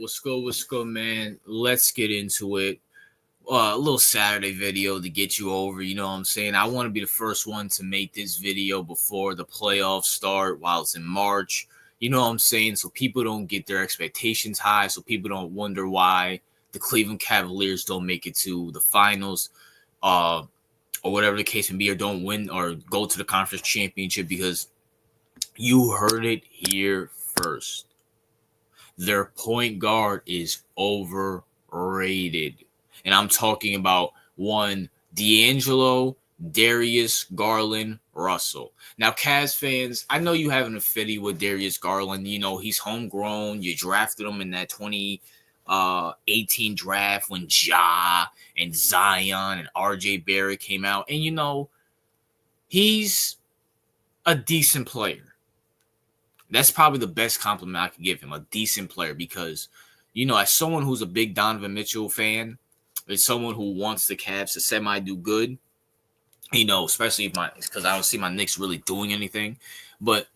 What's good? What's good, man? Let's get into it. A little Saturday video to get you over. You know what I'm saying? I want to be the first one to make this video before the playoffs start while it's in March. You know what I'm saying? So people don't get their expectations high. So people don't wonder why the Cleveland Cavaliers don't make it to the finals, or whatever the case may be, or don't win or go to the conference championship, because you heard it here first. Their point guard is overrated. And I'm talking about one D'Angelo, Darius, Garland, Russell. Now, Cavs fans, I know you have an affinity with Darius Garland. You know, he's homegrown. You drafted him in that 2018 draft when Ja and Zion and RJ Barrett came out. And, you know, he's a decent player. That's probably the best compliment I could give him, a decent player, because, you know, as someone who's a big Donovan Mitchell fan, as someone who wants the Cavs to semi-do good, you know, especially because I don't see my Knicks really doing anything. But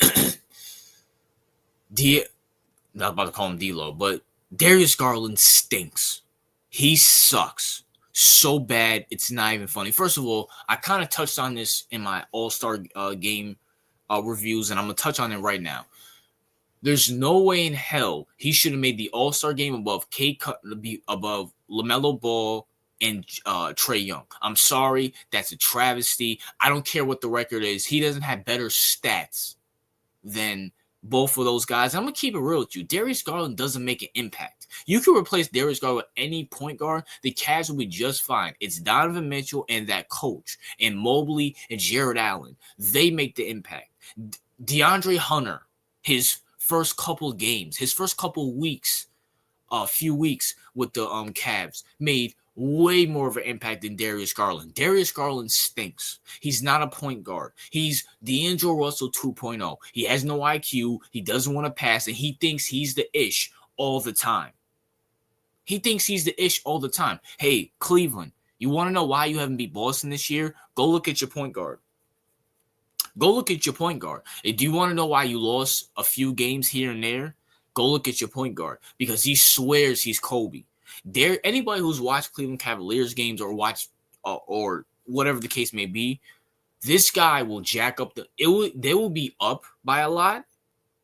not about to call him D-Lo, but Darius Garland stinks. He sucks so bad, it's not even funny. First of all, I kind of touched on this in my All-Star game reviews, and I'm going to touch on it right now. There's no way in hell he should have made the All-Star game above above LaMelo Ball and Trae Young. I'm sorry. That's a travesty. I don't care what the record is. He doesn't have better stats than both of those guys. I'm going to keep it real with you. Darius Garland doesn't make an impact. You can replace Darius Garland with any point guard. The Cavs will be just fine. It's Donovan Mitchell and that coach, and Mobley and Jared Allen. They make the impact. DeAndre Hunter, his first couple games, his first couple weeks, few weeks with the Cavs, made way more of an impact than Darius Garland. Darius Garland stinks. He's not a point guard. He's D'Angelo Russell 2.0. He has no IQ. He doesn't want to pass, and he thinks he's the ish all the time. He thinks he's the ish all the time. Hey, Cleveland, you want to know why you haven't beat Boston this year? Go look at your point guard. Go look at your point guard. And do you want to know why you lost a few games here and there? Go look at your point guard, because he swears he's Kobe. Anybody who's watched Cleveland Cavaliers games or watched or whatever the case may be, this guy will jack up they will be up by a lot,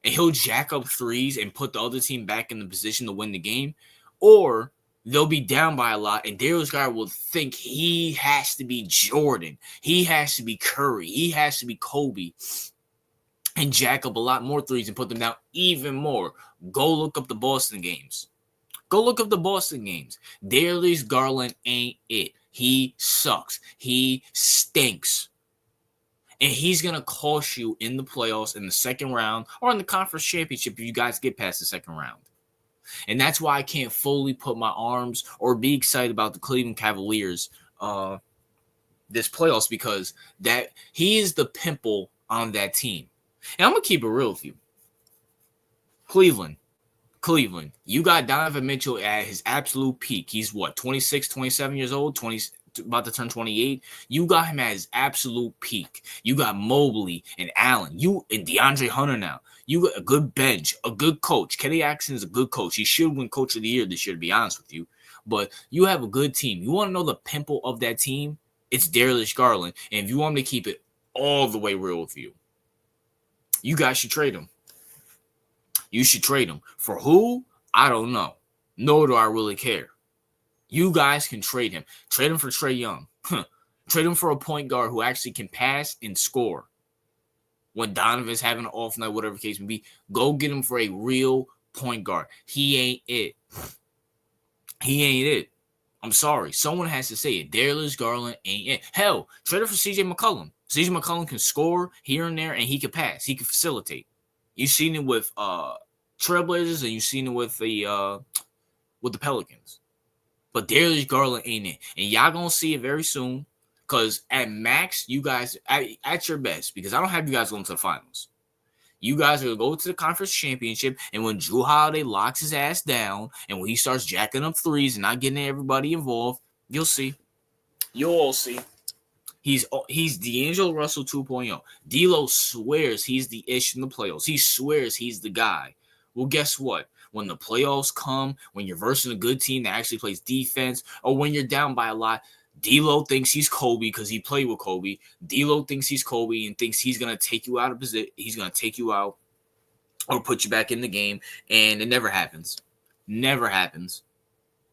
and he'll jack up threes and put the other team back in the position to win the game, or they'll be down by a lot, and Darius Garland will think he has to be Jordan. He has to be Curry. He has to be Kobe, and jack up a lot more threes and put them down even more. Go look up the Boston games. Go look up the Boston games. Darius Garland ain't it. He sucks. He stinks. And he's going to cost you in the playoffs, in the second round, or in the conference championship if you guys get past the second round. And that's why I can't fully put my arms or be excited about the Cleveland Cavaliers this playoffs, because that he is the pimple on that team. And I'm going to keep it real with you. Cleveland, you got Donovan Mitchell at his absolute peak. He's 26, 27 years old, about to turn 28. You got him at his absolute peak. You got Mobley and Allen. You and DeAndre Hunter now. You got a good bench, a good coach. Kenny Atkinson is a good coach. He should win Coach of the Year this year, to be honest with you. But you have a good team. You want to know the pimple of that team? It's Darius Garland. And if you want me to keep it all the way real with you, you guys should trade him. You should trade him. For who? I don't know. Nor do I really care. You guys can trade him. Trade him for Trae Young. Trade him for a point guard who actually can pass and score. When Donovan's having an off night, whatever the case may be, go get him for a real point guard. He ain't it. He ain't it. I'm sorry. Someone has to say it. Darius Garland ain't it. Hell, trade him for CJ McCollum. CJ McCollum can score here and there, and he can pass. He can facilitate. You've seen it with Trailblazers, and you've seen it with the Pelicans. But Darius Garland ain't it. And y'all going to see it very soon. Because at max, you guys, at your best, because I don't have you guys going to the finals. You guys are going to go to the conference championship, and when Jrue Holiday locks his ass down, and when he starts jacking up threes and not getting everybody involved, you'll see. You'll all see. He's D'Angelo Russell 2.0. D'Lo swears he's the ish in the playoffs. He swears he's the guy. Well, guess what? when the playoffs come, when you're versing a good team that actually plays defense, or when you're down by a lot, D'Lo thinks he's Kobe because he played with Kobe. D'Lo thinks he's Kobe and thinks he's going to take you out of position. He's going to take you out or put you back in the game, and it never happens. Never happens.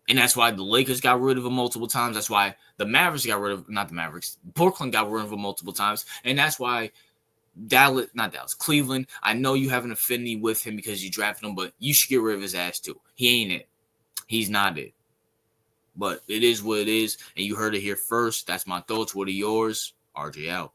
And that's why the Lakers got rid of him multiple times. That's why the Mavericks got rid of, not the Mavericks, Brooklyn got rid of him multiple times. And that's why Cleveland, I know you have an affinity with him because you drafted him, but you should get rid of his ass too. He ain't it. He's not it. But it is what it is. And you heard it here first. That's my thoughts. What are yours? RJ out.